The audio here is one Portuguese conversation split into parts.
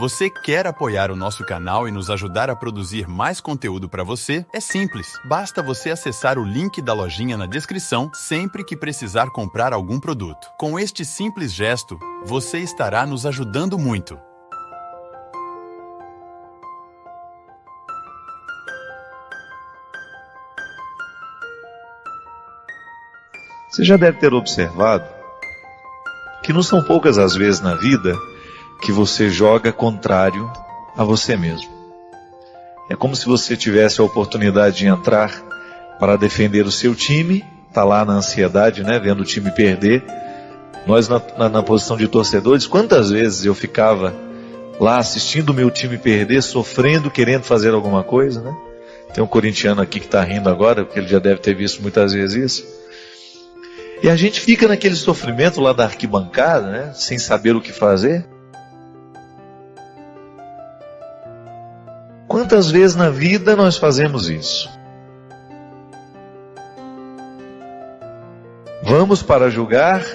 Você quer apoiar o nosso canal e nos ajudar a produzir mais conteúdo para você? É simples, basta você acessar o link da lojinha na descrição sempre que precisar comprar algum produto. Com este simples gesto, você estará nos ajudando muito. Você já deve ter observado que não são poucas as vezes na vida que você joga contrário a você mesmo. É como se você tivesse a oportunidade de entrar para defender o seu time, está lá na ansiedade, né, vendo o time perder. Nós na posição de torcedores, quantas vezes eu ficava lá assistindo o meu time perder, sofrendo, querendo fazer alguma coisa, né? Tem um corintiano aqui que está rindo agora, porque ele já deve ter visto muitas vezes isso. E a gente fica naquele sofrimento lá da arquibancada, né, sem saber o que fazer. Quantas vezes na vida nós fazemos isso? Vamos para julgar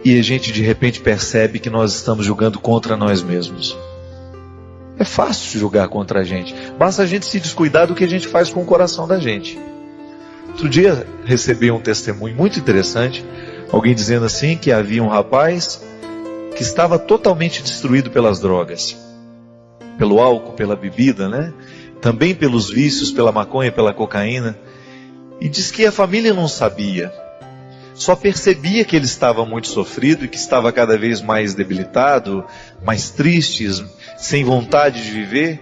e a gente de repente percebe que nós estamos julgando contra nós mesmos. É fácil julgar contra a gente. Basta a gente se descuidar do que a gente faz com o coração da gente. Outro dia recebi um testemunho muito interessante, alguém dizendo assim que havia um rapaz que estava totalmente destruído pelas drogas, pelo álcool, pela bebida, né? Também pelos vícios, pela maconha, pela cocaína. E diz que a família não sabia, só percebia que ele estava muito sofrido e que estava cada vez mais debilitado, mais triste, sem vontade de viver,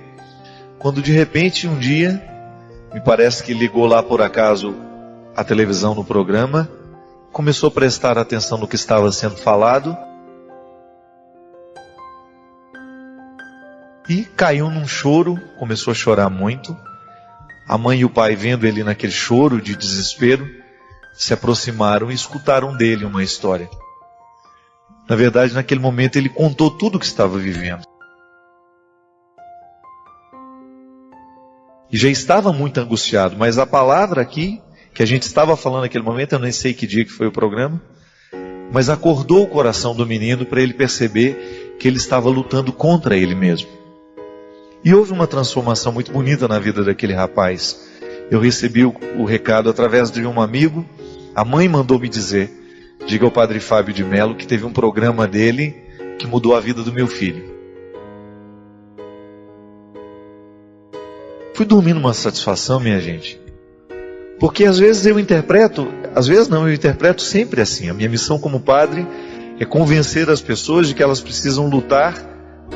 quando de repente um dia, me parece que ligou lá por acaso a televisão no programa, começou a prestar atenção no que estava sendo falado e caiu num choro, começou a chorar muito. A mãe e o pai, vendo ele naquele choro de desespero, se aproximaram e escutaram dele uma história. Na verdade, naquele momento ele contou tudo o que estava vivendo. E já estava muito angustiado, mas a palavra aqui, que a gente estava falando naquele momento, eu nem sei que dia que foi o programa, mas acordou o coração do menino para ele perceber que ele estava lutando contra ele mesmo. E houve uma transformação muito bonita na vida daquele rapaz. Eu recebi o recado através de um amigo, a mãe mandou me dizer, diga ao padre Fábio de Mello que teve um programa dele que mudou a vida do meu filho. Fui dormir numa satisfação, minha gente. Porque às vezes eu interpreto sempre assim. A minha missão como padre é convencer as pessoas de que elas precisam lutar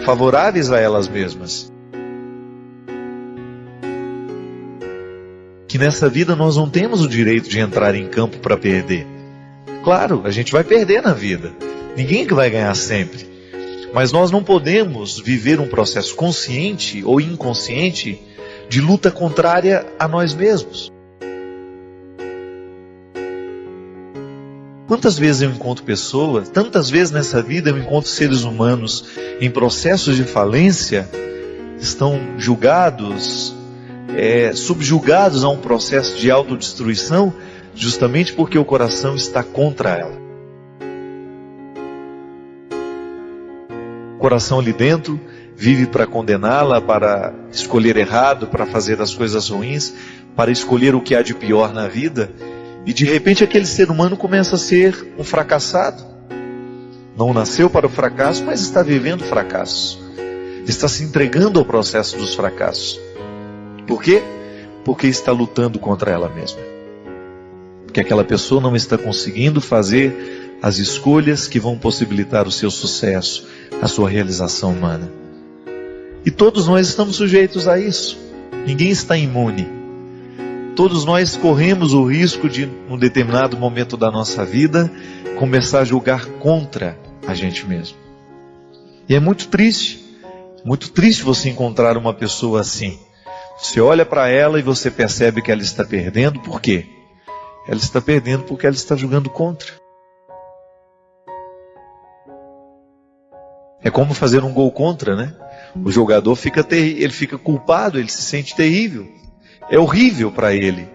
favoráveis a elas mesmas. Que nessa vida nós não temos o direito de entrar em campo para perder. Claro, a gente vai perder na vida. Ninguém que vai ganhar sempre. Mas nós não podemos viver um processo consciente ou inconsciente de luta contrária a nós mesmos. Quantas vezes eu encontro pessoas, tantas vezes nessa vida eu encontro seres humanos em processos de falência, estão julgados, subjugados a um processo de autodestruição, justamente porque o coração está contra ela. O coração ali dentro vive para condená-la, para escolher errado, para fazer as coisas ruins, para escolher o que há de pior na vida. E de repente aquele ser humano começa a ser um fracassado. Não nasceu para o fracasso, mas está vivendo fracassos. Está se entregando ao processo dos fracassos. Por quê? Porque está lutando contra ela mesma. Porque aquela pessoa não está conseguindo fazer as escolhas que vão possibilitar o seu sucesso, a sua realização humana. E todos nós estamos sujeitos a isso. Ninguém está imune. Todos nós corremos o risco de, num determinado momento da nossa vida, começar a julgar contra a gente mesmo. E é muito triste você encontrar uma pessoa assim. Você olha para ela e você percebe que ela está perdendo. Por quê? Ela está perdendo porque ela está julgando contra. É como fazer um gol contra, né? O jogador ele fica culpado, ele se sente terrível. É horrível para ele.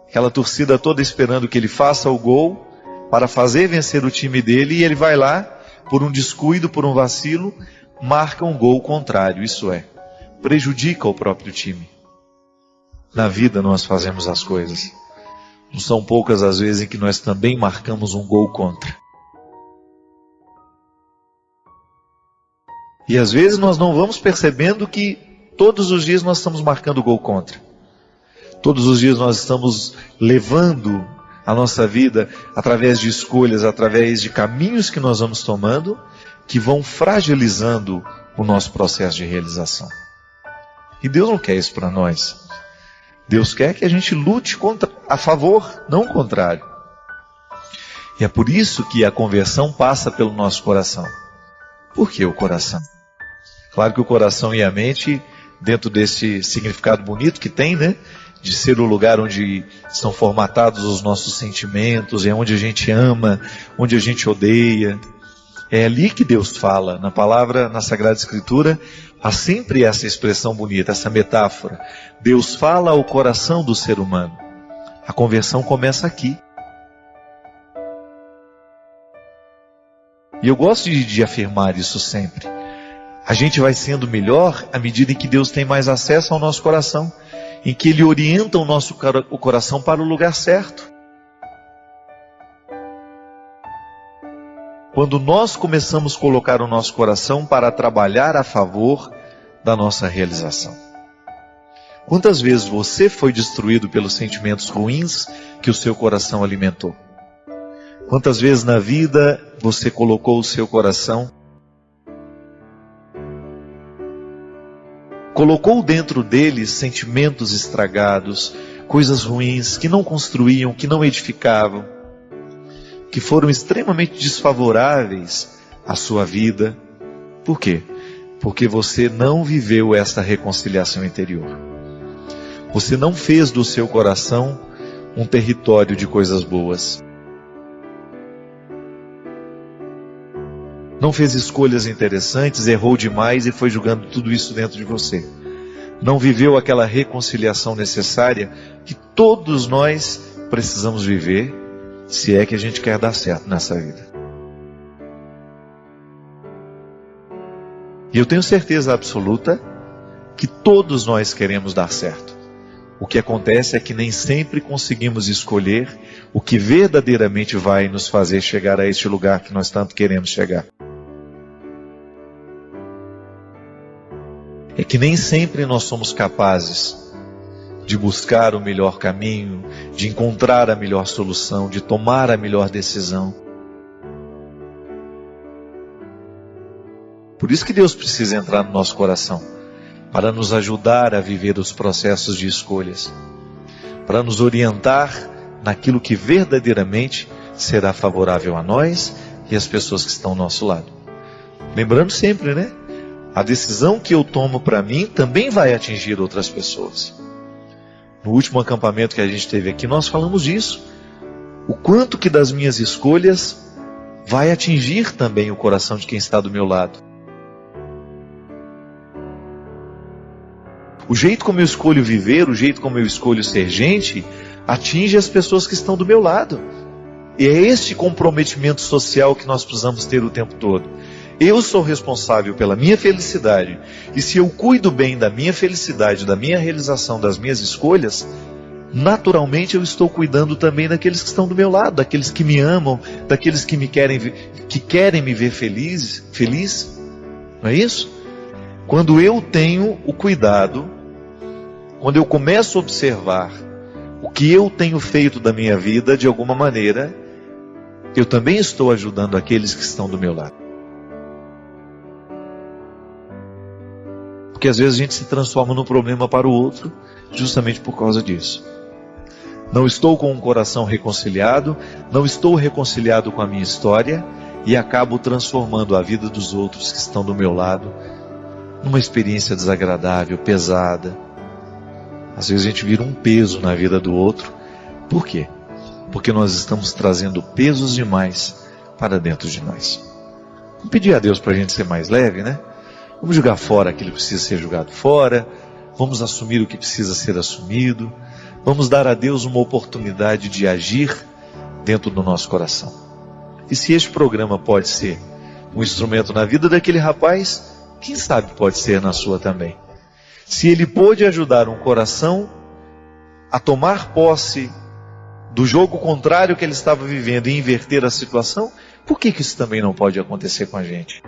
Aquela torcida toda esperando que ele faça o gol para fazer vencer o time dele, e ele vai lá, por um descuido, por um vacilo, marca um gol contrário, isso é, prejudica o próprio time. Na vida nós fazemos as coisas. Não são poucas as vezes em que nós também marcamos um gol contra. E às vezes nós não vamos percebendo que todos os dias nós estamos marcando gol contra. Todos os dias nós estamos levando a nossa vida através de escolhas, através de caminhos que nós vamos tomando, que vão fragilizando o nosso processo de realização. E Deus não quer isso para nós. Deus quer que a gente lute a favor, não o contrário. E é por isso que a conversão passa pelo nosso coração. Por que o coração? Claro que o coração e a mente, dentro desse significado bonito que tem, né? De ser o lugar onde estão formatados os nossos sentimentos, é onde a gente ama, onde a gente odeia. É ali que Deus fala, na palavra, na Sagrada Escritura, há sempre essa expressão bonita, essa metáfora. Deus fala ao coração do ser humano. A conversão começa aqui. E eu gosto de afirmar isso sempre. A gente vai sendo melhor à medida em que Deus tem mais acesso ao nosso coração, em que Ele orienta o coração para o lugar certo. Quando nós começamos a colocar o nosso coração para trabalhar a favor da nossa realização. Quantas vezes você foi destruído pelos sentimentos ruins que o seu coração alimentou? Quantas vezes na vida você colocou o seu coração, colocou dentro dele sentimentos estragados, coisas ruins que não construíam, que não edificavam, que foram extremamente desfavoráveis à sua vida. Por quê? Porque você não viveu essa reconciliação interior. Você não fez do seu coração um território de coisas boas. Não fez escolhas interessantes, errou demais e foi jogando tudo isso dentro de você. Não viveu aquela reconciliação necessária que todos nós precisamos viver, se é que a gente quer dar certo nessa vida. E eu tenho certeza absoluta que todos nós queremos dar certo. O que acontece é que nem sempre conseguimos escolher o que verdadeiramente vai nos fazer chegar a este lugar que nós tanto queremos chegar. É que nem sempre nós somos capazes de buscar o melhor caminho, de encontrar a melhor solução, de tomar a melhor decisão. Por isso que Deus precisa entrar no nosso coração, para nos ajudar a viver os processos de escolhas, para nos orientar naquilo que verdadeiramente será favorável a nós e às pessoas que estão ao nosso lado. Lembrando sempre, né? A decisão que eu tomo para mim também vai atingir outras pessoas. No último acampamento que a gente teve aqui, nós falamos disso. O quanto que das minhas escolhas vai atingir também o coração de quem está do meu lado. O jeito como eu escolho viver, o jeito como eu escolho ser gente, atinge as pessoas que estão do meu lado. E é este comprometimento social que nós precisamos ter o tempo todo. Eu sou responsável pela minha felicidade, e se eu cuido bem da minha felicidade, da minha realização, das minhas escolhas, naturalmente eu estou cuidando também daqueles que estão do meu lado, daqueles que me amam, daqueles que querem me ver feliz. Não é isso? Quando eu tenho o cuidado, quando eu começo a observar o que eu tenho feito da minha vida, de alguma maneira, eu também estou ajudando aqueles que estão do meu lado. Porque às vezes a gente se transforma num problema para o outro, justamente por causa disso. Não estou com um coração reconciliado, não estou reconciliado com a minha história, e acabo transformando a vida dos outros que estão do meu lado numa experiência desagradável, pesada. Às vezes a gente vira um peso na vida do outro. Por quê? Porque nós estamos trazendo pesos demais para dentro de nós. Vamos pedir a Deus para a gente ser mais leve, né? Vamos jogar fora aquilo que precisa ser jogado fora. Vamos assumir o que precisa ser assumido. Vamos dar a Deus uma oportunidade de agir dentro do nosso coração. E se este programa pode ser um instrumento na vida daquele rapaz, quem sabe pode ser na sua também. Se ele pôde ajudar um coração a tomar posse do jogo contrário que ele estava vivendo e inverter a situação, por que isso também não pode acontecer com a gente?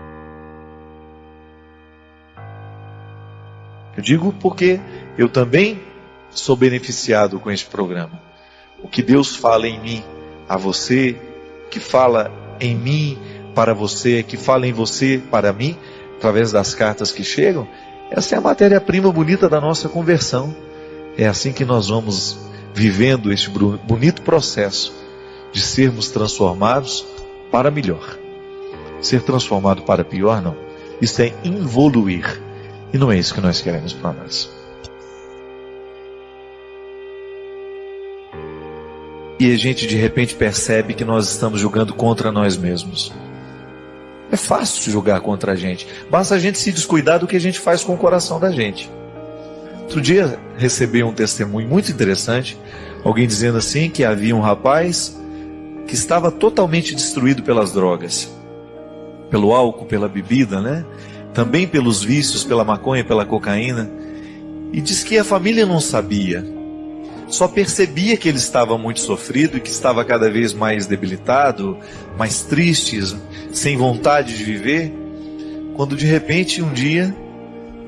Eu digo porque eu também sou beneficiado com este programa. O que Deus fala em mim a você, que fala em mim para você, que fala em você para mim, através das cartas que chegam, essa é a matéria-prima bonita da nossa conversão. É assim que nós vamos vivendo este bonito processo de sermos transformados para melhor. Ser transformado para pior, não. Isso é evoluir. E não é isso que nós queremos para nós. E a gente de repente percebe que nós estamos julgando contra nós mesmos. É fácil julgar contra a gente. Basta a gente se descuidar do que a gente faz com o coração da gente. Outro dia recebi um testemunho muito interessante. Alguém dizendo assim que havia um rapaz que estava totalmente destruído pelas drogas. Pelo álcool, pela bebida, né? Também pelos vícios, pela maconha, pela cocaína. E diz que a família não sabia. Só percebia que ele estava muito sofrido e que estava cada vez mais debilitado, mais triste, sem vontade de viver, quando de repente um dia,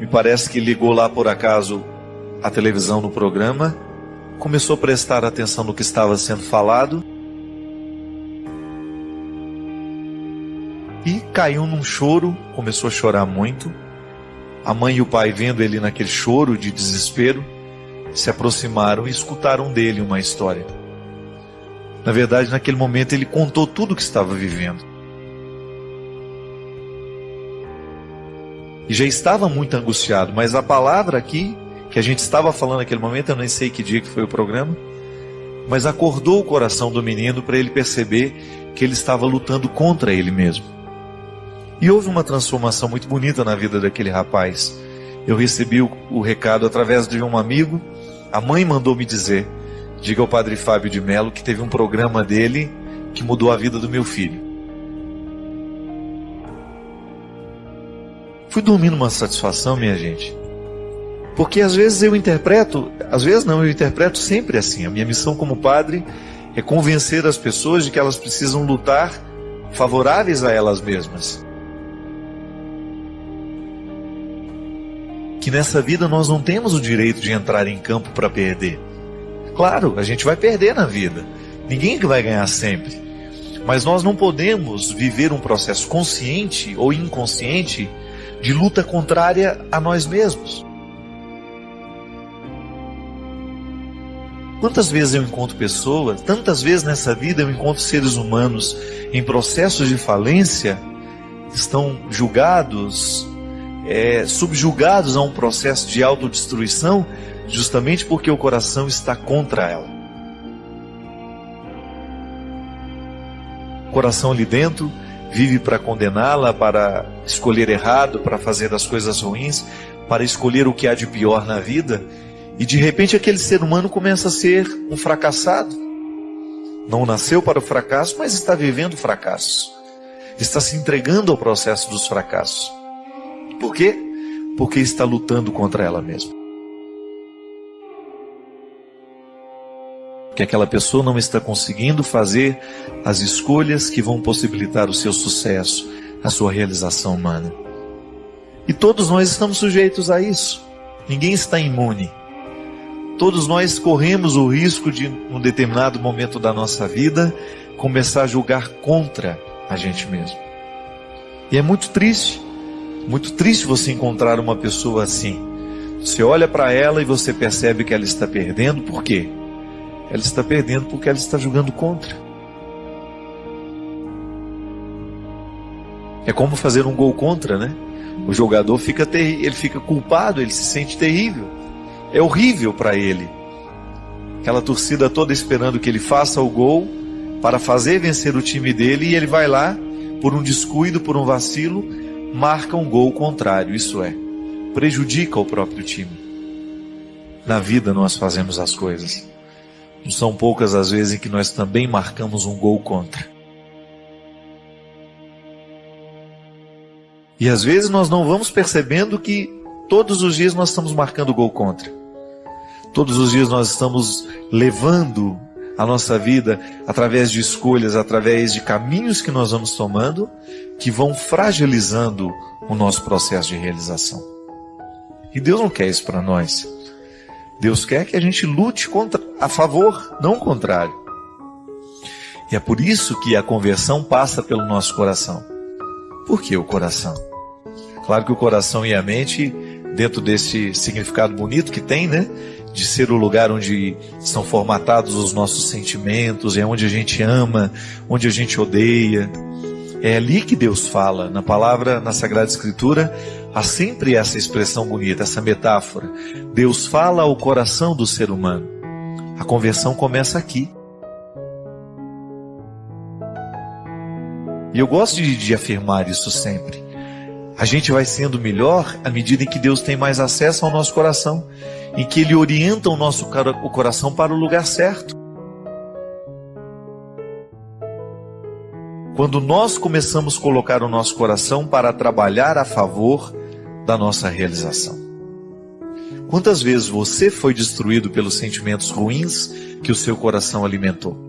me parece que ligou lá por acaso a televisão no programa, começou a prestar atenção no que estava sendo falado e caiu num choro, começou a chorar muito. A mãe e o pai, vendo ele naquele choro de desespero, se aproximaram e escutaram dele uma história. Na verdade, naquele momento ele contou tudo o que estava vivendo. E já estava muito angustiado, mas a palavra aqui, que a gente estava falando naquele momento, eu nem sei que dia que foi o programa, mas acordou o coração do menino para ele perceber que ele estava lutando contra ele mesmo. E houve uma transformação muito bonita na vida daquele rapaz. Eu recebi o recado através de um amigo. A mãe mandou me dizer, diga ao padre Fábio de Mello que teve um programa dele que mudou a vida do meu filho. Fui dormir numa satisfação, minha gente. Porque às vezes eu interpreto sempre assim. A minha missão como padre é convencer as pessoas de que elas precisam lutar favoráveis a elas mesmas. Que nessa vida nós não temos o direito de entrar em campo para perder. Claro, a gente vai perder na vida. Ninguém que vai ganhar sempre. Mas nós não podemos viver um processo consciente ou inconsciente de luta contrária a nós mesmos. Quantas vezes eu encontro pessoas, tantas vezes nessa vida eu encontro seres humanos em processos de falência, que estão julgados, subjugados a um processo de autodestruição, justamente porque o coração está contra ela. O coração ali dentro vive para condená-la, para escolher errado, para fazer as coisas ruins, para escolher o que há de pior na vida, e de repente aquele ser humano começa a ser um fracassado. Não nasceu para o fracasso, mas está vivendo fracassos. Está se entregando ao processo dos fracassos. Por quê? Porque está lutando contra ela mesma. Porque aquela pessoa não está conseguindo fazer as escolhas que vão possibilitar o seu sucesso, a sua realização humana. E todos nós estamos sujeitos a isso. Ninguém está imune. Todos nós corremos o risco de, num determinado momento da nossa vida, começar a julgar contra a gente mesmo. E é muito triste você encontrar uma pessoa assim. Você olha para ela e você percebe que ela está perdendo. Por quê? Ela está perdendo porque ela está jogando contra. É como fazer um gol contra, né? O jogador ele fica culpado, ele se sente terrível. É horrível para ele. Aquela torcida toda esperando que ele faça o gol para fazer vencer o time dele, e ele vai lá, por um descuido, por um vacilo, marca um gol contrário, isso é, prejudica o próprio time. Na vida nós fazemos as coisas. Não são poucas as vezes em que nós também marcamos um gol contra. E às vezes nós não vamos percebendo que todos os dias nós estamos marcando gol contra. Todos os dias nós estamos levando a nossa vida através de escolhas, através de caminhos que nós vamos tomando, que vão fragilizando o nosso processo de realização. E Deus não quer isso para nós. Deus quer que a gente lute a favor, não o contrário. E é por isso que a conversão passa pelo nosso coração. Por que o coração? Claro que o coração e a mente, dentro desse significado bonito que tem, né? De ser o lugar onde são formatados os nossos sentimentos, é onde a gente ama, onde a gente odeia. É ali que Deus fala. Na palavra, na Sagrada Escritura, há sempre essa expressão bonita, essa metáfora. Deus fala ao coração do ser humano. A conversão começa aqui. E eu gosto de afirmar isso sempre. A gente vai sendo melhor à medida em que Deus tem mais acesso ao nosso coração, em que Ele orienta o coração para o lugar certo. Quando nós começamos a colocar o nosso coração para trabalhar a favor da nossa realização. Quantas vezes você foi destruído pelos sentimentos ruins que o seu coração alimentou?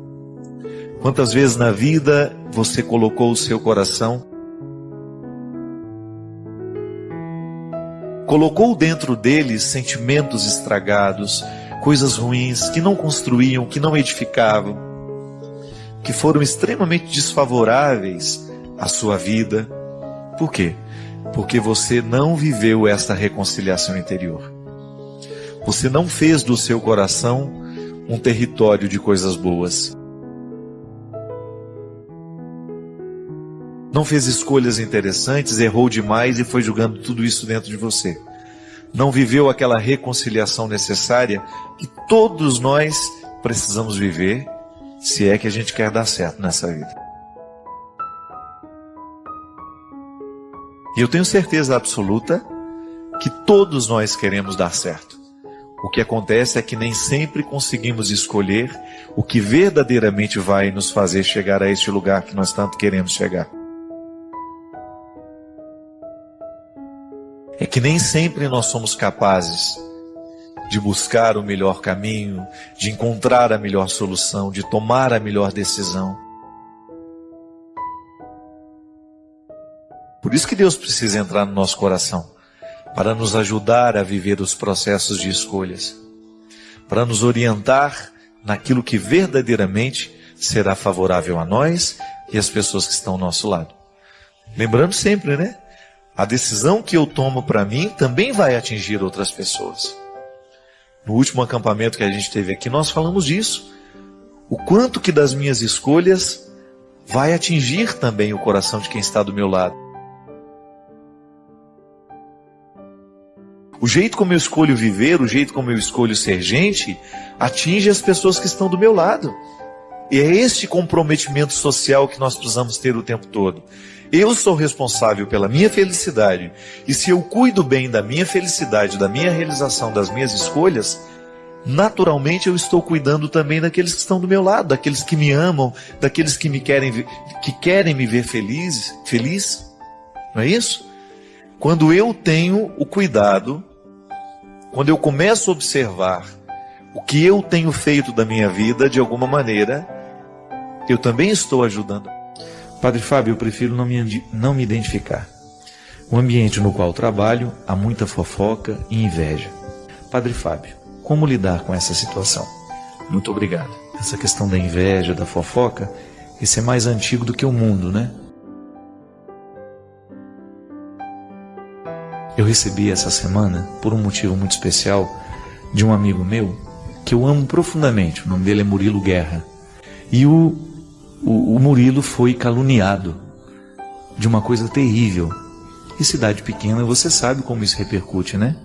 Quantas vezes na vida você colocou o seu coração, colocou dentro dele sentimentos estragados, coisas ruins que não construíam, que não edificavam, que foram extremamente desfavoráveis à sua vida. Por quê? Porque você não viveu esta reconciliação interior. Você não fez do seu coração um território de coisas boas. Não fez escolhas interessantes, errou demais e foi julgando tudo isso dentro de você. Não viveu aquela reconciliação necessária que todos nós precisamos viver, se é que a gente quer dar certo nessa vida. E eu tenho certeza absoluta que todos nós queremos dar certo. O que acontece é que nem sempre conseguimos escolher o que verdadeiramente vai nos fazer chegar a este lugar que nós tanto queremos chegar. É que nem sempre nós somos capazes de buscar o melhor caminho, de encontrar a melhor solução, de tomar a melhor decisão. Por isso que Deus precisa entrar no nosso coração, para nos ajudar a viver os processos de escolhas, para nos orientar naquilo que verdadeiramente será favorável a nós e às pessoas que estão ao nosso lado. Lembrando sempre, né? A decisão que eu tomo para mim também vai atingir outras pessoas. No último acampamento que a gente teve aqui, nós falamos disso. O quanto que das minhas escolhas vai atingir também o coração de quem está do meu lado. O jeito como eu escolho viver, o jeito como eu escolho ser gente, atinge as pessoas que estão do meu lado. E é este comprometimento social que nós precisamos ter o tempo todo. Eu sou responsável pela minha felicidade, e se eu cuido bem da minha felicidade, da minha realização, das minhas escolhas, naturalmente eu estou cuidando também daqueles que estão do meu lado, daqueles que me amam, daqueles que querem me ver feliz, não é isso? Quando eu tenho o cuidado, quando eu começo a observar o que eu tenho feito da minha vida, de alguma maneira, eu também estou ajudando. Padre Fábio, eu prefiro não me identificar. O ambiente no qual trabalho, há muita fofoca e inveja. Padre Fábio, como lidar com essa situação? Muito obrigado. Essa questão da inveja, da fofoca, isso é mais antigo do que o mundo, né? Eu recebi essa semana, por um motivo muito especial, de um amigo meu, que eu amo profundamente. O nome dele é Murilo Guerra. E o Murilo foi caluniado de uma coisa terrível. E cidade pequena, você sabe como isso repercute, né?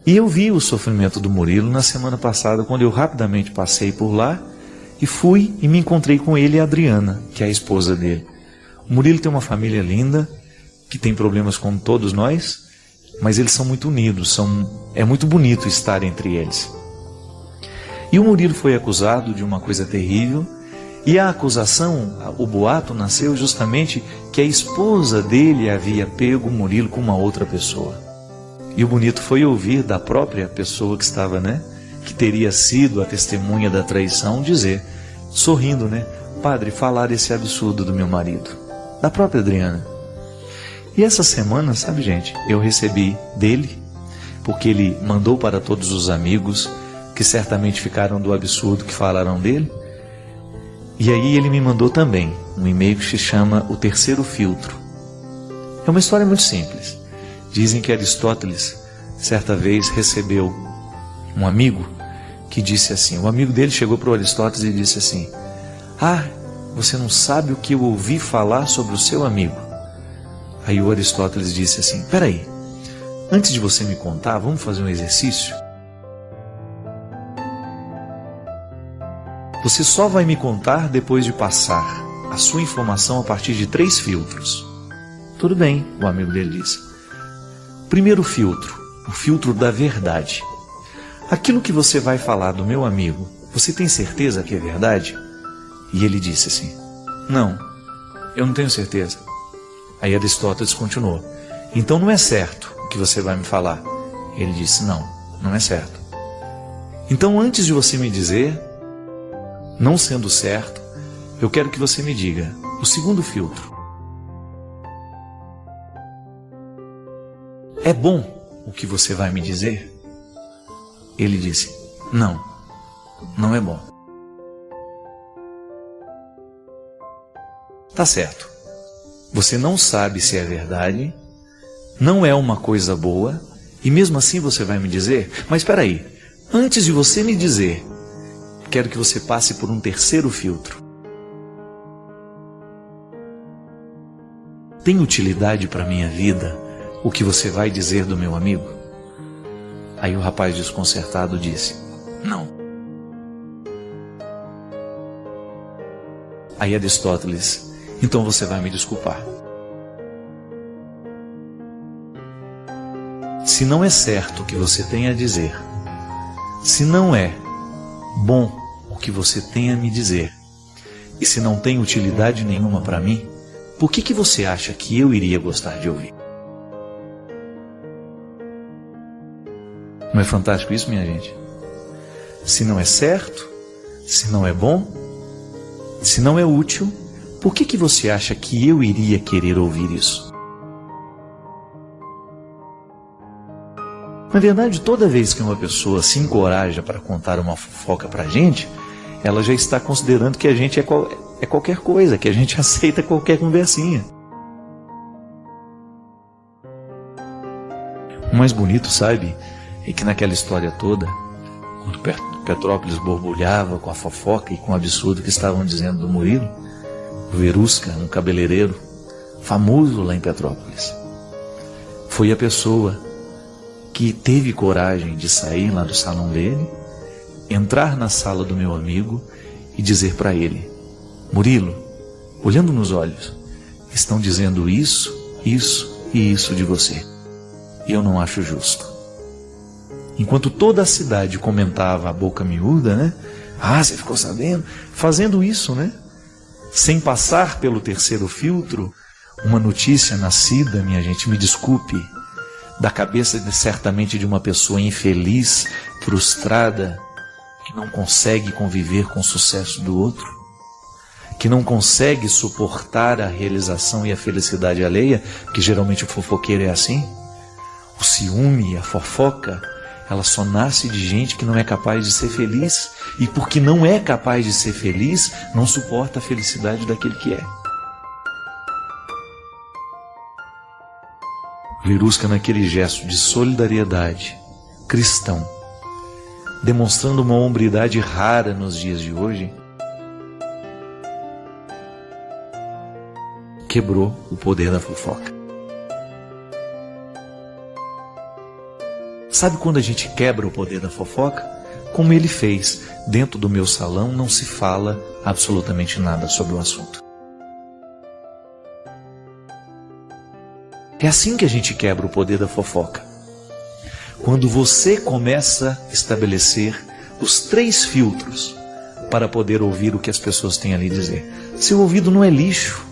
E eu vi o sofrimento do Murilo na semana passada, quando eu rapidamente passei por lá e fui e me encontrei com ele e a Adriana, que é a esposa dele. O Murilo tem uma família linda, que tem problemas como todos nós, mas eles são muito unidos, é muito bonito estar entre eles. E o Murilo foi acusado de uma coisa terrível, E a acusação, o boato nasceu justamente que a esposa dele havia pego Murilo com uma outra pessoa. E o bonito foi ouvir da própria pessoa que estava, que teria sido a testemunha da traição, dizer, sorrindo, padre, falar esse absurdo do meu marido, da própria Adriana. E essa semana, sabe, gente, eu recebi dele, porque ele mandou para todos os amigos que certamente ficaram do absurdo que falaram dele. E aí ele me mandou também um e-mail que se chama O Terceiro Filtro. É uma história muito simples. Dizem que Aristóteles, certa vez, recebeu um amigo que disse assim, o amigo dele chegou para o Aristóteles e disse assim, você não sabe o que eu ouvi falar sobre o seu amigo. Aí o Aristóteles disse assim, peraí, antes de você me contar, vamos fazer um exercício? Você só vai me contar depois de passar a sua informação a partir de 3 filtros. Tudo bem, o amigo dele disse. Primeiro filtro, o filtro da verdade. Aquilo que você vai falar do meu amigo, você tem certeza que é verdade? E ele disse assim, não, eu não tenho certeza. Aí Aristóteles continuou, então não é certo o que você vai me falar. Ele disse, não, não é certo. Então antes de você me dizer, não sendo certo, eu quero que você me diga o segundo filtro. É bom o que você vai me dizer? Ele disse, não, não é bom. Tá certo. Você não sabe se é verdade, não é uma coisa boa, e mesmo assim você vai me dizer? Mas espera aí, antes de você me dizer, quero que você passe por um terceiro filtro. Tem utilidade para a minha vida o que você vai dizer do meu amigo? Aí o rapaz desconcertado disse, não. Aí Aristóteles, então você vai me desculpar. Se não é certo o que você tem a dizer, se não é bom o que você tem a me dizer, e se não tem utilidade nenhuma para mim, por que você acha que eu iria gostar de ouvir? Não é fantástico isso, minha gente? Se não é certo, se não é bom, se não é útil, por que você acha que eu iria querer ouvir isso? Na verdade, toda vez que uma pessoa se encoraja para contar uma fofoca para a gente, ela já está considerando que a gente é qualquer coisa, que a gente aceita qualquer conversinha. O mais bonito, sabe, é que naquela história toda, quando Petrópolis borbulhava com a fofoca e com o absurdo que estavam dizendo do Murilo, o Verusca, um cabeleireiro famoso lá em Petrópolis, foi a pessoa que teve coragem de sair lá do salão dele, entrar na sala do meu amigo e dizer para ele, Murilo, olhando nos olhos, estão dizendo isso, isso e isso de você. E eu não acho justo. Enquanto toda a cidade comentava a boca miúda, você ficou sabendo? Fazendo isso, sem passar pelo terceiro filtro, uma notícia nascida, minha gente, me desculpe, da cabeça certamente de uma pessoa infeliz, frustrada, que não consegue conviver com o sucesso do outro, que não consegue suportar a realização e a felicidade alheia, que geralmente o fofoqueiro é assim. O ciúme, a fofoca, ela só nasce de gente que não é capaz de ser feliz, e porque não é capaz de ser feliz, não suporta a felicidade daquele que é. Verusca, naquele gesto de solidariedade cristão, demonstrando uma hombridade rara nos dias de hoje, quebrou o poder da fofoca. Sabe quando a gente quebra o poder da fofoca? Como ele fez. Dentro do meu salão não se fala absolutamente nada sobre o assunto. É assim que a gente quebra o poder da fofoca. Quando você começa a estabelecer os 3 filtros para poder ouvir o que as pessoas têm a lhe dizer. Seu ouvido não é lixo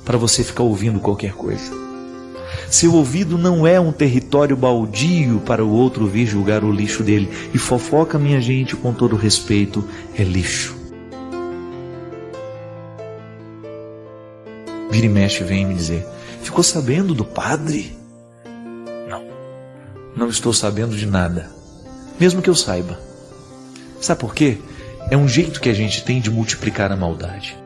para você ficar ouvindo qualquer coisa. Seu ouvido não é um território baldio para o outro vir julgar o lixo dele. E fofoca, minha gente, com todo respeito, é lixo. Vira e mexe vem me dizer: ficou sabendo do padre? Não estou sabendo de nada, mesmo que eu saiba. Sabe por quê? É um jeito que a gente tem de multiplicar a maldade.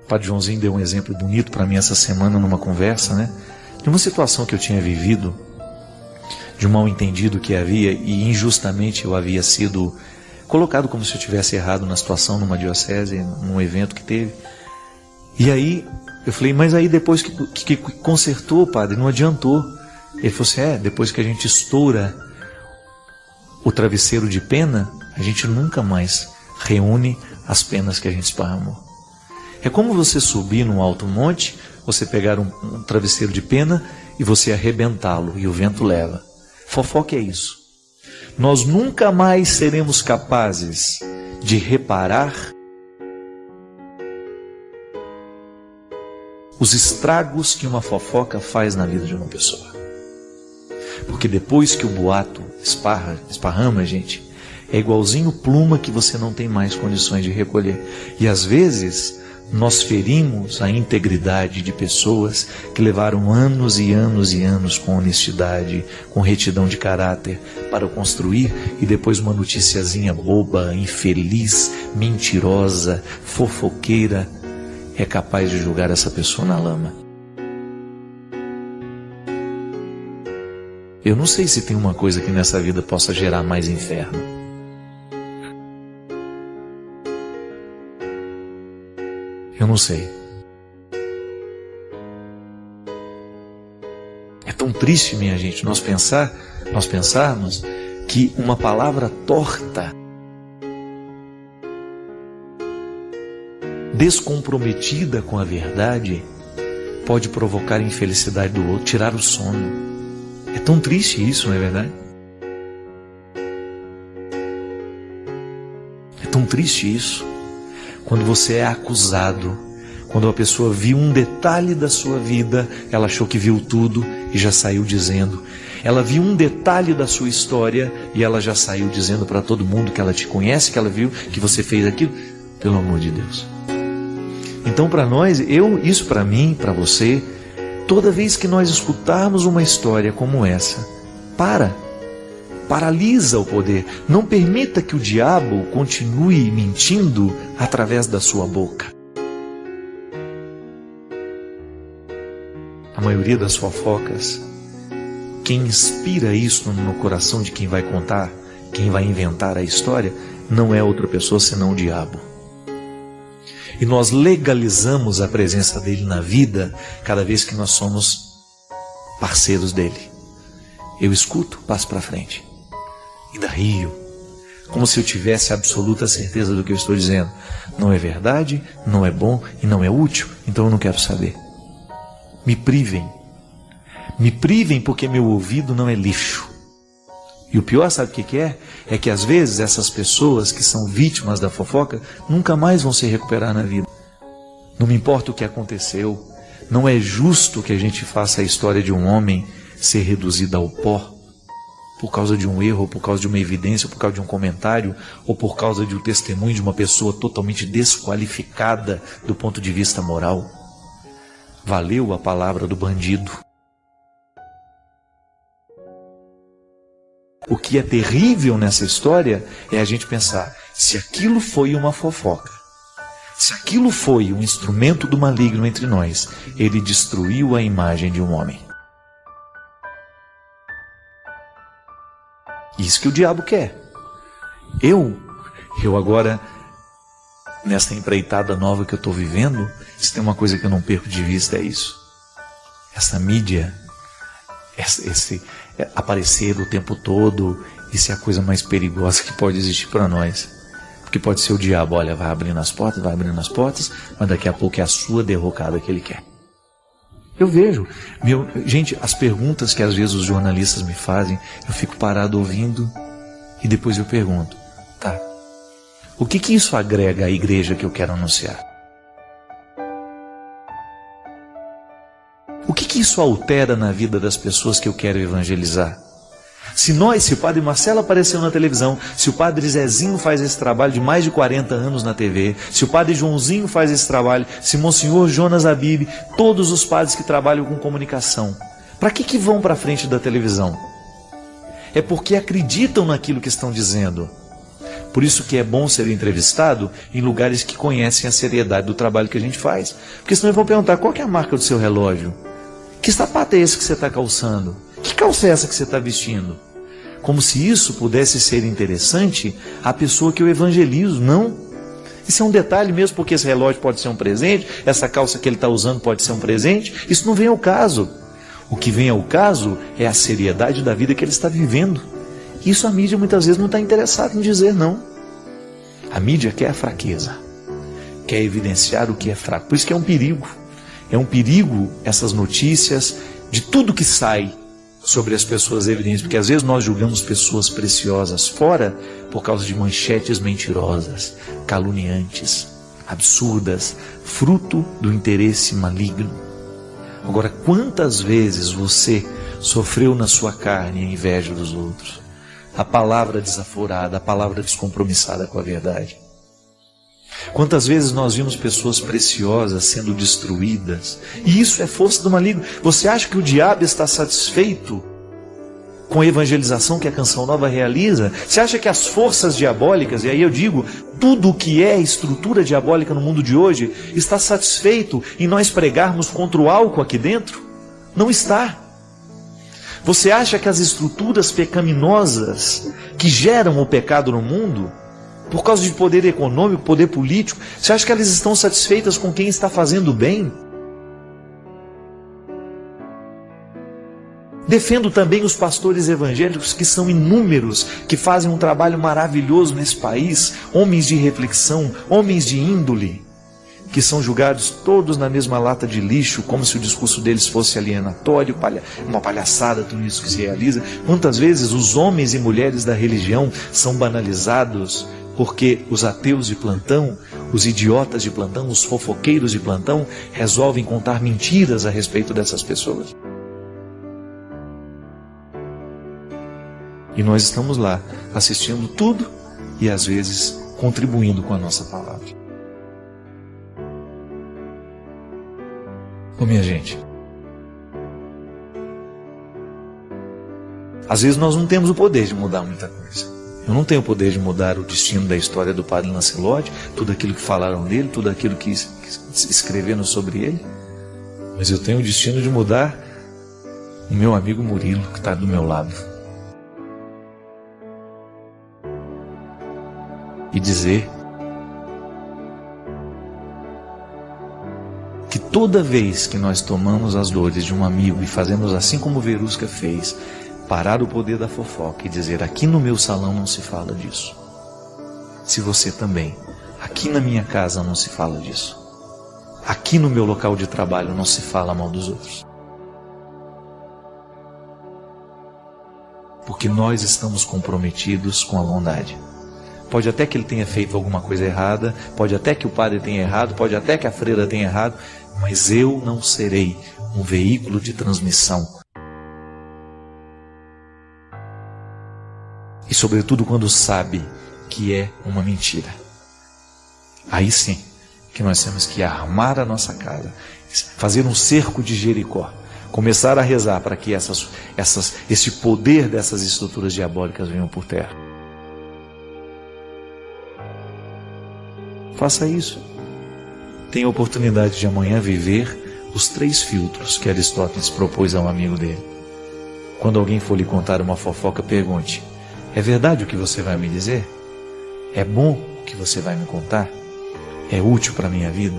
O Padre Joãozinho deu um exemplo bonito para mim essa semana numa conversa, né? De uma situação que eu tinha vivido, de um mal entendido que havia, e injustamente eu havia sido colocado como se eu tivesse errado na situação, numa diocese, num evento que teve. E aí eu falei: mas aí depois que consertou, padre, não adiantou. Ele falou assim: depois que a gente estoura o travesseiro de pena, a gente nunca mais reúne as penas que a gente esparramou. É como você subir num alto monte, você pegar um travesseiro de pena e você arrebentá-lo, e o vento leva. Fofoca é isso. Nós nunca mais seremos capazes de reparar os estragos que uma fofoca faz na vida de uma pessoa. Porque depois que o boato esparrama, gente, é igualzinho pluma que você não tem mais condições de recolher. E às vezes nós ferimos a integridade de pessoas que levaram anos e anos e anos com honestidade, com retidão de caráter para construir, e depois uma noticiazinha boba, infeliz, mentirosa, fofoqueira é capaz de jogar essa pessoa na lama. Eu não sei se tem uma coisa que nessa vida possa gerar mais inferno. Eu não sei. É tão triste, minha gente, nós pensarmos que uma palavra torta, descomprometida com a verdade, pode provocar a infelicidade do outro, tirar o sono. É tão triste isso, não é verdade? É tão triste isso. Quando você é acusado, quando a pessoa viu um detalhe da sua vida, ela achou que viu tudo e já saiu dizendo. Ela viu um detalhe da sua história e ela já saiu dizendo para todo mundo que ela te conhece, que ela viu que você fez aquilo. Pelo amor de Deus. Então, para nós, isso para mim, para você, toda vez que nós escutarmos uma história como essa, paralisa o poder. Não permita que o diabo continue mentindo através da sua boca. A maioria das fofocas, quem inspira isso no coração de quem vai contar, quem vai inventar a história, não é outra pessoa senão o diabo. E nós legalizamos a presença dele na vida cada vez que nós somos parceiros dele. Eu escuto, passo para frente. Ainda rio, como se eu tivesse absoluta certeza do que eu estou dizendo. Não é verdade, não é bom e não é útil, então eu não quero saber. Me privem porque meu ouvido não é lixo. E o pior, sabe o que é? É que às vezes essas pessoas que são vítimas da fofoca nunca mais vão se recuperar na vida. Não me importa o que aconteceu, não é justo que a gente faça a história de um homem ser reduzida ao pó por causa de um erro, ou por causa de uma evidência, ou por causa de um comentário, ou por causa de um testemunho de uma pessoa totalmente desqualificada do ponto de vista moral. Valeu a palavra do bandido. O que é terrível nessa história é a gente pensar, se aquilo foi uma fofoca, se aquilo foi um instrumento do maligno entre nós, ele destruiu a imagem de um homem. Isso que o diabo quer. Eu agora, nessa empreitada nova que eu estou vivendo, se tem uma coisa que eu não perco de vista é isso. Essa mídia, esse aparecer o tempo todo, isso é a coisa mais perigosa que pode existir para nós. Porque pode ser o diabo, olha, vai abrindo as portas, mas daqui a pouco é a sua derrocada que ele quer. Eu vejo, gente, as perguntas que às vezes os jornalistas me fazem, eu fico parado ouvindo E depois eu pergunto, tá, o que isso agrega à igreja que eu quero anunciar? O que isso altera na vida das pessoas que eu quero evangelizar? Se o Padre Marcelo apareceu na televisão, se o Padre Zezinho faz esse trabalho de mais de 40 anos na TV, se o Padre Joãozinho faz esse trabalho, se Monsenhor Jonas Abib, todos os padres que trabalham com comunicação, para que vão para a frente da televisão? É porque acreditam naquilo que estão dizendo. Por isso que é bom ser entrevistado em lugares que conhecem a seriedade do trabalho que a gente faz. Porque senão eles vão perguntar, qual que é a marca do seu relógio? Que sapato é esse que você está calçando? Que calça é essa que você está vestindo? Como se isso pudesse ser interessante à pessoa que eu evangelizo. Não. Isso é um detalhe mesmo, porque esse relógio pode ser um presente, essa calça que ele está usando pode ser um presente. Isso não vem ao caso. O que vem ao caso é a seriedade da vida que ele está vivendo. Isso a mídia muitas vezes não está interessada em dizer, não. A mídia quer a fraqueza, quer evidenciar o que é fraco. Por isso que é um perigo. É um perigo essas notícias de tudo que sai sobre as pessoas evidentes, porque às vezes nós julgamos pessoas preciosas fora por causa de manchetes mentirosas, caluniantes, absurdas, fruto do interesse maligno. Agora, quantas vezes você sofreu na sua carne a inveja dos outros? A palavra desaforada, a palavra descompromissada com a verdade. Quantas vezes nós vimos pessoas preciosas sendo destruídas? E isso é força do maligno. Você acha que o diabo está satisfeito com a evangelização que a Canção Nova realiza? Você acha que as forças diabólicas, e aí eu digo, tudo o que é estrutura diabólica no mundo de hoje, está satisfeito em nós pregarmos contra o álcool aqui dentro? Não está. Você acha que as estruturas pecaminosas que geram o pecado no mundo, por causa de poder econômico, poder político, você acha que elas estão satisfeitas com quem está fazendo bem? Defendo também os pastores evangélicos, que são inúmeros, que fazem um trabalho maravilhoso nesse país, homens de reflexão, homens de índole, que são julgados todos na mesma lata de lixo, como se o discurso deles fosse alienatório, uma palhaçada tudo isso que se realiza. Quantas vezes os homens e mulheres da religião são banalizados, porque os ateus de plantão, os idiotas de plantão, os fofoqueiros de plantão, resolvem contar mentiras a respeito dessas pessoas. E nós estamos lá, assistindo tudo e às vezes contribuindo com a nossa palavra. Ô minha gente, às vezes nós não temos o poder de mudar muita coisa. Eu não tenho o poder de mudar o destino da história do Padre Lancelotti, tudo aquilo que falaram dele, tudo aquilo que escreveram sobre ele. Mas eu tenho o destino de mudar o meu amigo Murilo, que está do meu lado. E dizer que toda vez que nós tomamos as dores de um amigo e fazemos assim como Verusca fez, parar o poder da fofoca e dizer, aqui no meu salão não se fala disso. Se você também, aqui na minha casa não se fala disso. Aqui no meu local de trabalho não se fala mal dos outros. Porque nós estamos comprometidos com a bondade. Pode até que ele tenha feito alguma coisa errada, pode até que o padre tenha errado, pode até que a freira tenha errado, mas eu não serei um veículo de transmissão. E sobretudo quando sabe que é uma mentira. Aí sim, que nós temos que armar a nossa casa, fazer um cerco de Jericó, começar a rezar para que esse poder dessas estruturas diabólicas venham por terra. Faça isso. Tenha a oportunidade de amanhã viver os 3 filtros que Aristóteles propôs a um amigo dele. Quando alguém for lhe contar uma fofoca, pergunte, é verdade o que você vai me dizer? É bom o que você vai me contar? É útil para a minha vida?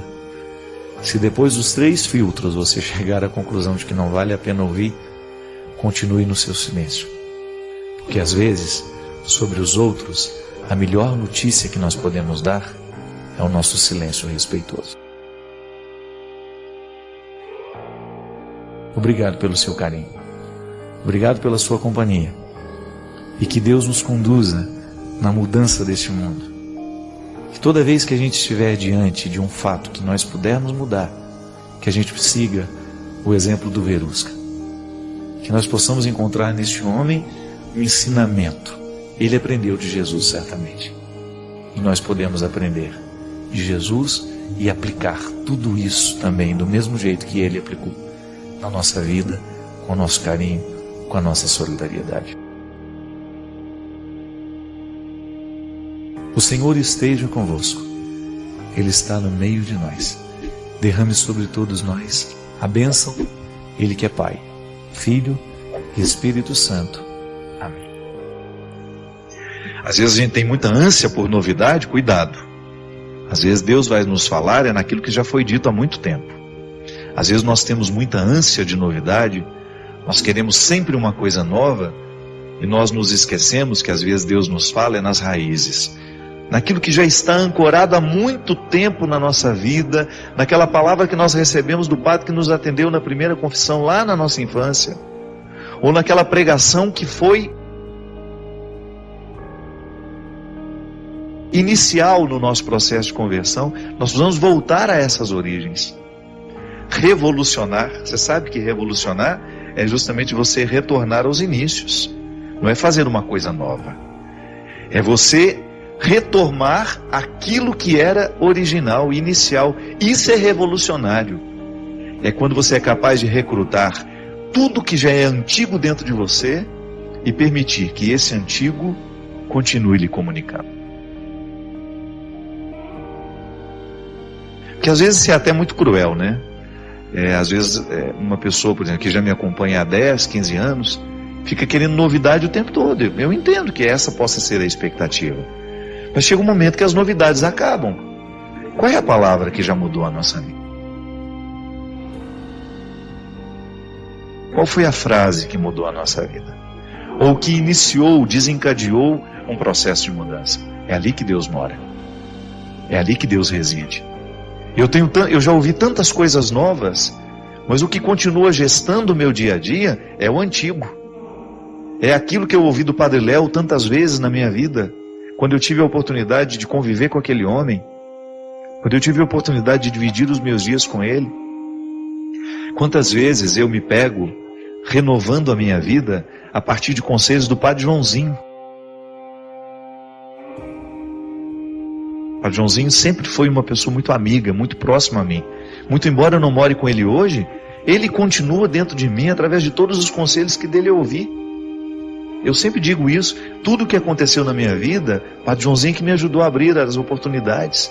Se depois dos 3 filtros você chegar à conclusão de que não vale a pena ouvir, continue no seu silêncio. Porque às vezes, sobre os outros, a melhor notícia que nós podemos dar é o nosso silêncio respeitoso. Obrigado pelo seu carinho. Obrigado pela sua companhia. e que Deus nos conduza na mudança deste mundo. Que toda vez que a gente estiver diante de um fato que nós pudermos mudar, que a gente siga o exemplo do Verusca. Que nós possamos encontrar neste homem um ensinamento. Ele aprendeu de Jesus, certamente. E nós podemos aprender de Jesus e aplicar tudo isso também do mesmo jeito que ele aplicou na nossa vida, com o nosso carinho, com a nossa solidariedade. O Senhor esteja convosco. Ele está no meio de nós. Derrame sobre todos nós a bênção, Ele que é Pai, Filho e Espírito Santo. Amém. Às vezes a gente tem muita ânsia por novidade, cuidado. Às vezes Deus vai nos falar naquilo que já foi dito há muito tempo. Às vezes nós temos muita ânsia de novidade, nós queremos sempre uma coisa nova e nós nos esquecemos que às vezes Deus nos fala nas raízes. Naquilo que já está ancorado há muito tempo na nossa vida, naquela palavra que nós recebemos do padre que nos atendeu na primeira confissão lá na nossa infância, ou naquela pregação que foi inicial no nosso processo de conversão. Nós precisamos voltar a essas origens. Revolucionar, você sabe que revolucionar é justamente você retornar aos inícios, não é fazer uma coisa nova, é você retomar aquilo que era original, inicial. Isso é revolucionário. É quando você é capaz de recrutar tudo que já é antigo dentro de você e permitir que esse antigo continue lhe comunicando. Porque às vezes isso é até muito cruel, né? Às vezes uma pessoa, por exemplo, que já me acompanha há 10, 15 anos, fica querendo novidade o tempo todo. Eu entendo que essa possa ser a expectativa. Mas chega um momento que as novidades acabam. Qual é a palavra que já mudou a nossa vida? Qual foi a frase que mudou a nossa vida? Ou que iniciou, desencadeou um processo de mudança? É ali que Deus mora. É ali que Deus reside. Eu já ouvi tantas coisas novas, mas o que continua gestando o meu dia a dia é o antigo. É aquilo que eu ouvi do Padre Léo tantas vezes na minha vida, quando eu tive a oportunidade de conviver com aquele homem, quando eu tive a oportunidade de dividir os meus dias com ele. Quantas vezes eu me pego renovando a minha vida a partir de conselhos do Padre Joãozinho. O Padre Joãozinho sempre foi uma pessoa muito amiga, muito próxima a mim. Muito embora eu não more com ele hoje, ele continua dentro de mim através de todos os conselhos que dele eu ouvi. Eu sempre digo isso, tudo o que aconteceu na minha vida, o Padre Joãozinho que me ajudou a abrir as oportunidades.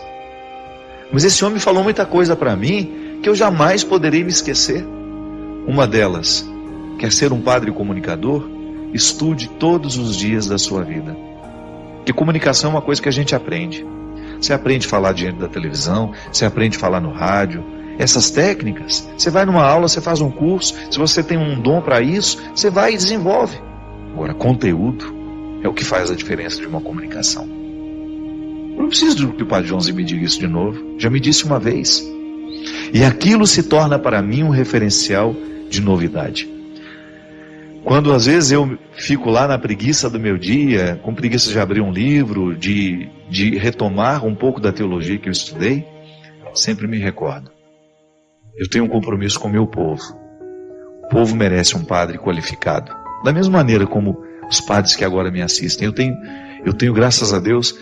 Mas esse homem falou muita coisa para mim que eu jamais poderei me esquecer. Uma delas, quer ser um padre comunicador? Estude todos os dias da sua vida. Porque comunicação é uma coisa que a gente aprende. Você aprende a falar diante da televisão, você aprende a falar no rádio. Essas técnicas, você vai numa aula, você faz um curso, se você tem um dom para isso, você vai e desenvolve. Agora, conteúdo é o que faz a diferença de uma comunicação. Eu não preciso que o Padre Joãozinho me diga isso de novo. Já me disse uma vez. E aquilo se torna para mim um referencial de novidade. Quando às vezes eu fico lá na preguiça do meu dia, com preguiça de abrir um livro, de retomar um pouco da teologia que eu estudei, sempre me recordo. Eu tenho um compromisso com o meu povo. O povo merece um padre qualificado. Da mesma maneira como os padres que agora me assistem. Eu tenho, graças a Deus,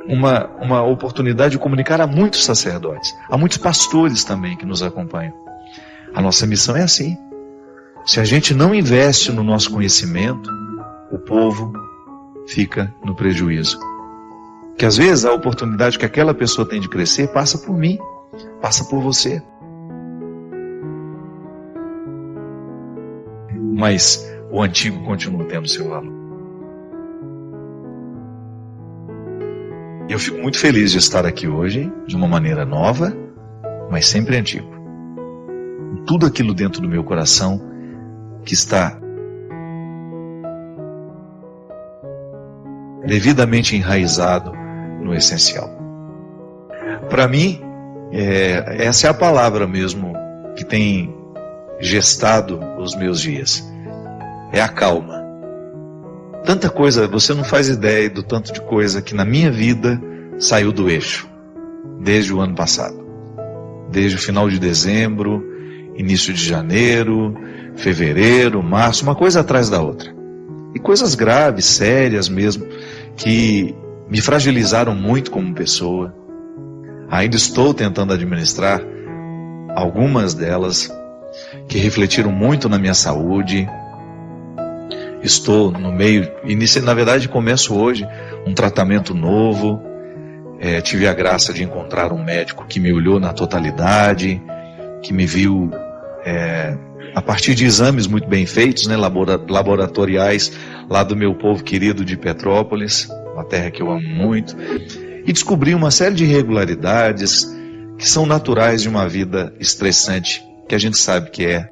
uma oportunidade de comunicar a muitos sacerdotes, a muitos pastores também que nos acompanham. A nossa missão é assim. Se a gente não investe no nosso conhecimento, o povo fica no prejuízo. Que às vezes a oportunidade que aquela pessoa tem de crescer passa por mim, passa por você. Mas o antigo continua tendo seu valor. Eu fico muito feliz de estar aqui hoje, de uma maneira nova, mas sempre antigo. Tudo aquilo dentro do meu coração que está devidamente enraizado no essencial. Para mim, essa é a palavra mesmo que tem gestado os meus dias. É a calma. Tanta coisa, você não faz ideia do tanto de coisa que na minha vida saiu do eixo, desde o ano passado. Desde o final de dezembro, início de janeiro, fevereiro, março, uma coisa atrás da outra. E coisas graves, sérias mesmo, que me fragilizaram muito como pessoa. Ainda estou tentando administrar algumas delas, que refletiram muito na minha saúde. Estou no meio, na verdade começo hoje um tratamento novo. Tive a graça de encontrar um médico que me olhou na totalidade, que me viu a partir de exames muito bem feitos, né, laboratoriais, lá do meu povo querido de Petrópolis, uma terra que eu amo muito, e descobri uma série de irregularidades que são naturais de uma vida estressante, que a gente sabe que é.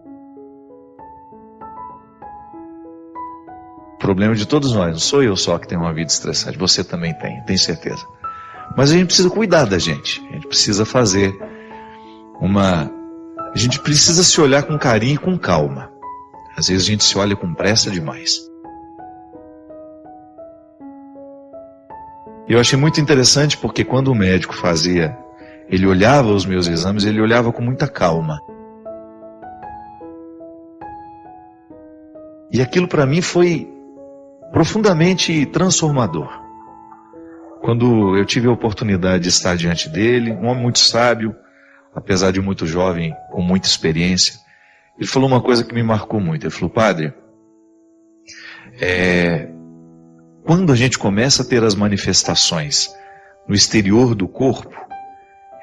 O problema de todos nós, não sou eu só que tenho uma vida estressante, você também tem, tenho certeza. Mas a gente precisa cuidar da gente, a gente precisa fazer a gente precisa se olhar com carinho e com calma. Às vezes a gente se olha com pressa demais. Eu achei muito interessante porque quando o médico ele olhava os meus exames, ele olhava com muita calma. E aquilo para mim foi profundamente transformador. Quando eu tive a oportunidade de estar diante dele, um homem muito sábio, apesar de muito jovem, com muita experiência, ele falou uma coisa que me marcou muito. Ele falou: padre, quando a gente começa a ter as manifestações no exterior do corpo,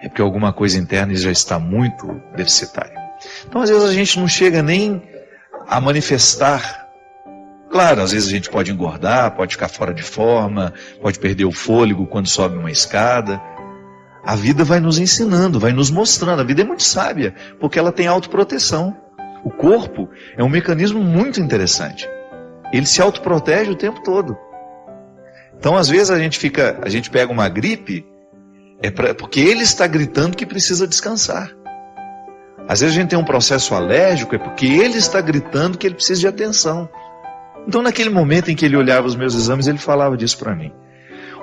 é porque alguma coisa interna já está muito deficitária. Então às vezes a gente não chega nem a manifestar. Claro, às vezes a gente pode engordar, pode ficar fora de forma, pode perder o fôlego quando sobe uma escada. A vida vai nos ensinando, vai nos mostrando. A vida é muito sábia, porque ela tem autoproteção. O corpo é um mecanismo muito interessante. Ele se autoprotege o tempo todo. Então, às vezes, a gente pega uma gripe, porque ele está gritando que precisa descansar. Às vezes a gente tem um processo alérgico, é porque ele está gritando que ele precisa de atenção. Então, naquele momento em que ele olhava os meus exames, ele falava disso para mim.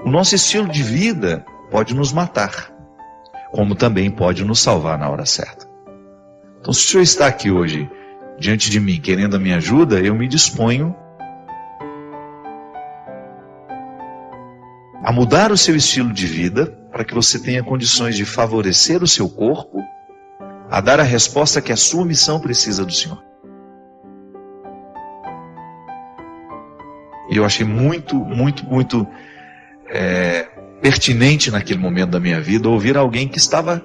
O nosso estilo de vida pode nos matar, como também pode nos salvar na hora certa. Então, se o senhor está aqui hoje, diante de mim, querendo a minha ajuda, eu me disponho a mudar o seu estilo de vida, para que você tenha condições de favorecer o seu corpo, a dar a resposta que a sua missão precisa do Senhor. E eu achei muito, muito, muito pertinente naquele momento da minha vida ouvir alguém que estava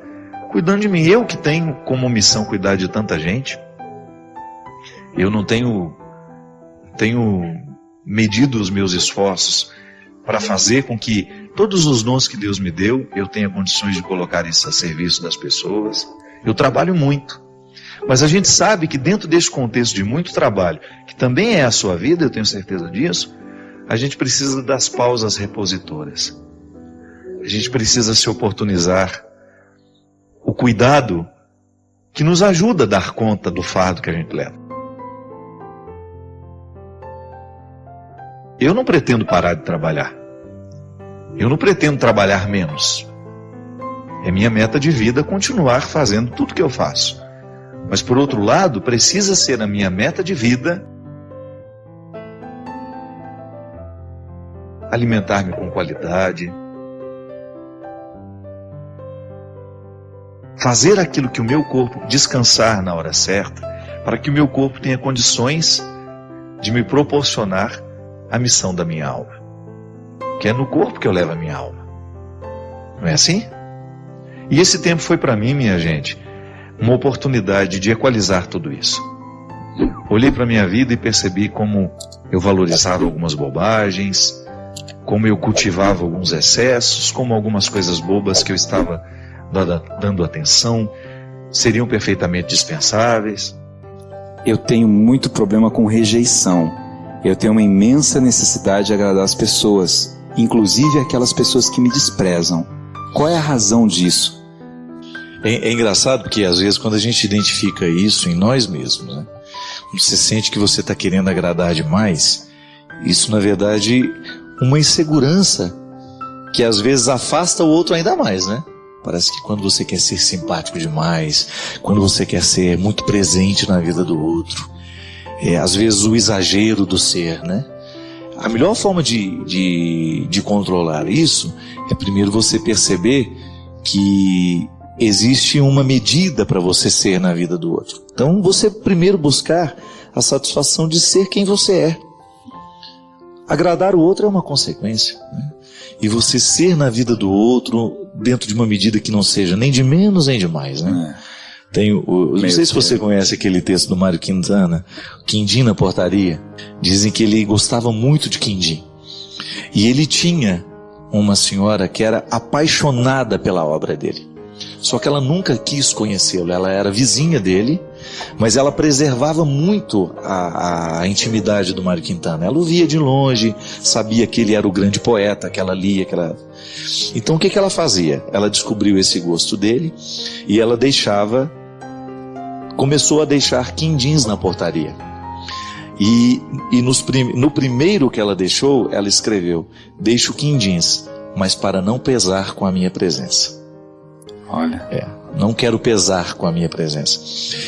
cuidando de mim. Eu que tenho como missão cuidar de tanta gente, eu não tenho medido os meus esforços para fazer com que todos os dons que Deus me deu, eu tenha condições de colocar isso a serviço das pessoas. Eu trabalho muito. Mas a gente sabe que dentro desse contexto de muito trabalho, que também é a sua vida, eu tenho certeza disso, a gente precisa das pausas repositoras. A gente precisa se oportunizar o cuidado que nos ajuda a dar conta do fardo que a gente leva. Eu não pretendo parar de trabalhar. Eu não pretendo trabalhar menos. É minha meta de vida continuar fazendo tudo que eu faço. Mas, por outro lado, precisa ser a minha meta de vida alimentar-me com qualidade, fazer aquilo que o meu corpo, descansar na hora certa, para que o meu corpo tenha condições de me proporcionar a missão da minha alma. Que é no corpo que eu levo a minha alma. Não é assim? E esse tempo foi para mim, minha gente, uma oportunidade de equalizar tudo isso. Olhei para a minha vida e percebi como eu valorizava algumas bobagens, como eu cultivava alguns excessos, como algumas coisas bobas que eu estava dando atenção seriam perfeitamente dispensáveis. Eu tenho muito problema com rejeição. Eu tenho uma imensa necessidade de agradar as pessoas, inclusive aquelas pessoas que me desprezam. Qual é a razão disso? É engraçado porque às vezes quando a gente identifica isso em nós mesmos, né, você sente que você está querendo agradar demais Isso, na verdade, uma insegurança que às vezes afasta o outro ainda mais, né? Parece que quando você quer ser simpático demais, quando você quer ser muito presente na vida do outro, às vezes o exagero do ser, né? A melhor forma de controlar isso é primeiro você perceber que existe uma medida para você ser na vida do outro. Então você primeiro buscar a satisfação de ser quem você é. Agradar o outro é uma consequência, né? E você ser na vida do outro dentro de uma medida que não seja nem de menos nem de mais, né? Não sei se você conhece aquele texto do Mário Quintana, Quindim na Portaria. Dizem que ele gostava muito de quindim. E ele tinha uma senhora que era apaixonada pela obra dele. Só que ela nunca quis conhecê-lo. Ela era vizinha dele, mas ela preservava muito a intimidade do Mário Quintana. Ela o via de longe, sabia que ele era o grande poeta, que ela lia, Então o que ela fazia? Ela descobriu esse gosto dele e ela começou a deixar quindins na portaria. E no primeiro que ela deixou, ela escreveu: deixo quindins, mas para não pesar com a minha presença. Olha. Não quero pesar com a minha presença.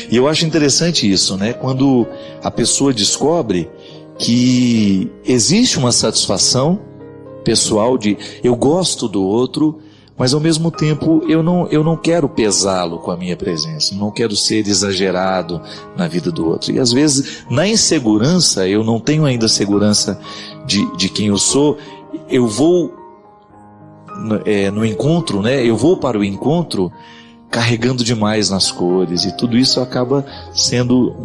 E eu acho interessante isso, né? Quando a pessoa descobre que existe uma satisfação pessoal de eu gosto do outro, mas ao mesmo tempo eu não quero pesá-lo com a minha presença, não quero ser exagerado na vida do outro. E às vezes, na insegurança, eu não tenho ainda segurança de quem eu sou, eu vou no encontro, né? Eu vou para o encontro carregando demais nas cores, e tudo isso acaba sendo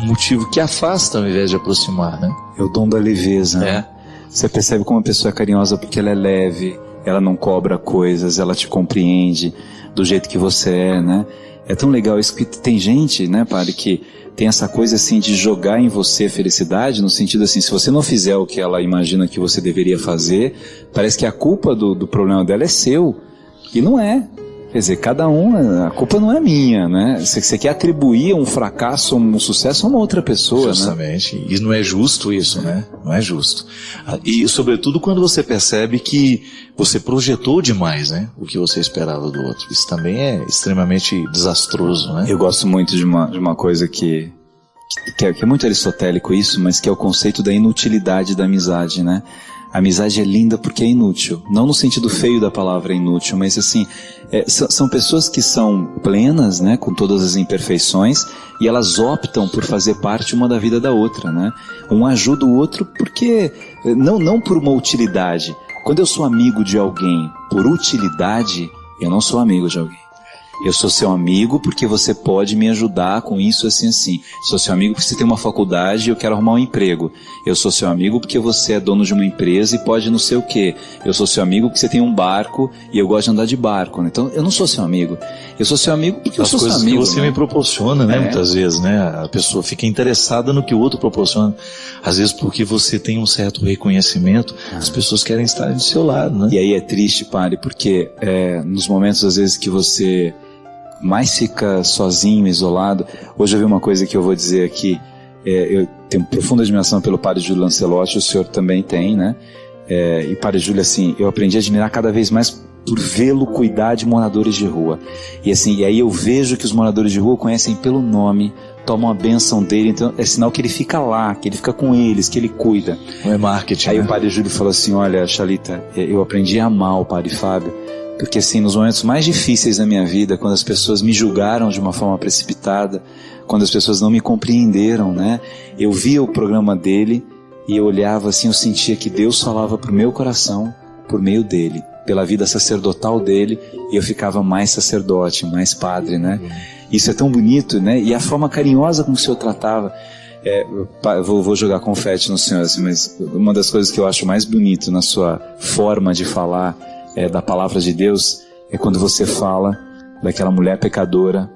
um motivo que afasta ao invés de aproximar, né? É o dom da leveza, né? Você percebe como a pessoa é carinhosa porque ela é leve, ela não cobra coisas, ela te compreende do jeito que você é, né? É tão legal isso que tem gente, né, padre, que tem essa coisa assim de jogar em você felicidade, no sentido assim, se você não fizer o que ela imagina que você deveria fazer, parece que a culpa do problema dela é seu, e não é. Quer dizer, cada um, a culpa não é minha, né? Você quer atribuir um fracasso, um sucesso a uma outra pessoa, justamente, né? E não é justo isso, né? Não é justo. E sobretudo quando você percebe que você projetou demais, né? O que você esperava do outro. Isso também é extremamente desastroso, né? Eu gosto muito de uma coisa que é muito aristotélico isso, mas que é o conceito da inutilidade da amizade, né? A amizade é linda porque é inútil. Não no sentido feio da palavra inútil, mas assim, são pessoas que são plenas, né, com todas as imperfeições, e elas optam por fazer parte uma da vida da outra, né? Um ajuda o outro porque, não por uma utilidade. Quando eu sou amigo de alguém por utilidade, eu não sou amigo de alguém. Eu sou seu amigo porque você pode me ajudar com isso, assim, assim. Sou seu amigo porque você tem uma faculdade e eu quero arrumar um emprego. Eu sou seu amigo porque você é dono de uma empresa e pode não sei o quê. Eu sou seu amigo porque você tem um barco e eu gosto de andar de barco, né? Então, eu não sou seu amigo. Eu sou seu amigo porque eu sou seu amigo. Que você me proporciona, né? Muitas vezes, né? A pessoa fica interessada no que o outro proporciona. Às vezes porque você tem um certo reconhecimento, as pessoas querem estar do seu lado, né? E aí é triste, padre, porque nos momentos, às vezes, que você mais fica sozinho, isolado. Hoje eu vi uma coisa que eu vou dizer aqui. Eu tenho profunda admiração pelo padre Júlio Lancelotti, o senhor também tem, né? E padre Júlio, assim, eu aprendi a admirar cada vez mais por vê-lo cuidar de moradores de rua. E assim, e aí eu vejo que os moradores de rua conhecem pelo nome, tomam a bênção dele, então é sinal que ele fica lá, que ele fica com eles, que ele cuida. Não é marketing, Aí né? O padre Júlio falou assim: olha, Chalita, eu aprendi a amar o padre Fábio, porque assim, nos momentos mais difíceis da minha vida, quando as pessoas me julgaram de uma forma precipitada, quando as pessoas não me compreenderam, né? Eu via o programa dele e eu olhava assim, eu sentia que Deus falava pro meu coração por meio dele, pela vida sacerdotal dele, e eu ficava mais sacerdote, mais padre, né? Isso é tão bonito, né? E a forma carinhosa como o senhor tratava. Vou jogar confete no senhor, assim, mas uma das coisas que eu acho mais bonito na sua forma de falar da palavra de Deus é quando você fala daquela mulher pecadora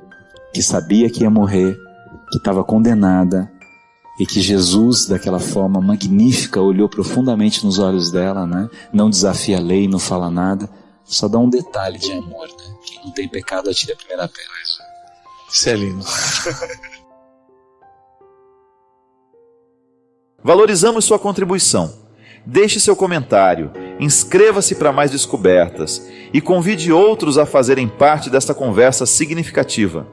que sabia que ia morrer, que estava condenada, e que Jesus, daquela forma magnífica, olhou profundamente nos olhos dela, né? Não desafia a lei, não fala nada, só dá um detalhe de amor, né? Quem não tem pecado atire a primeira pedra. Isso é lindo. Valorizamos sua contribuição. Deixe seu comentário, inscreva-se para mais descobertas e convide outros a fazerem parte desta conversa significativa.